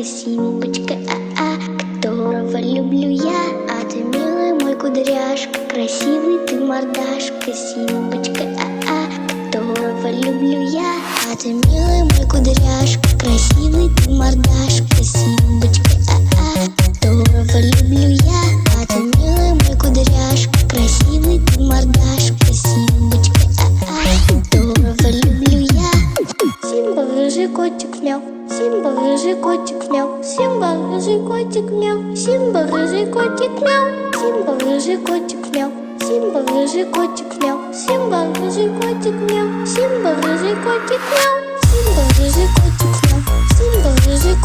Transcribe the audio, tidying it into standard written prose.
Симбочка, которого люблю я, а ты, милый мой кудряшка, красивый ты мордашка. Симбочка, которого люблю я, а ты, милый мой кудряшка, красивый ты мордашка. Симбочка, которого люблю я, а ты, милый мой кудряшка, красивый ты мордашка. Симбочка, которого люблю я. Симба, рыжий котик, мяу. Симба, рыжий котик, мяу. Симба, рыжий котик, мяу. Симба, рыжий котик, мяу. Симба, рыжий котик, мяу. Симба, рыжий котик, мяу. Симба, рыжий котик, мяу. Симба, рыжий котик, мяу. Симба, рыжий котик, мяу. Симба, рыжий котик, мяу. Симба, рыжий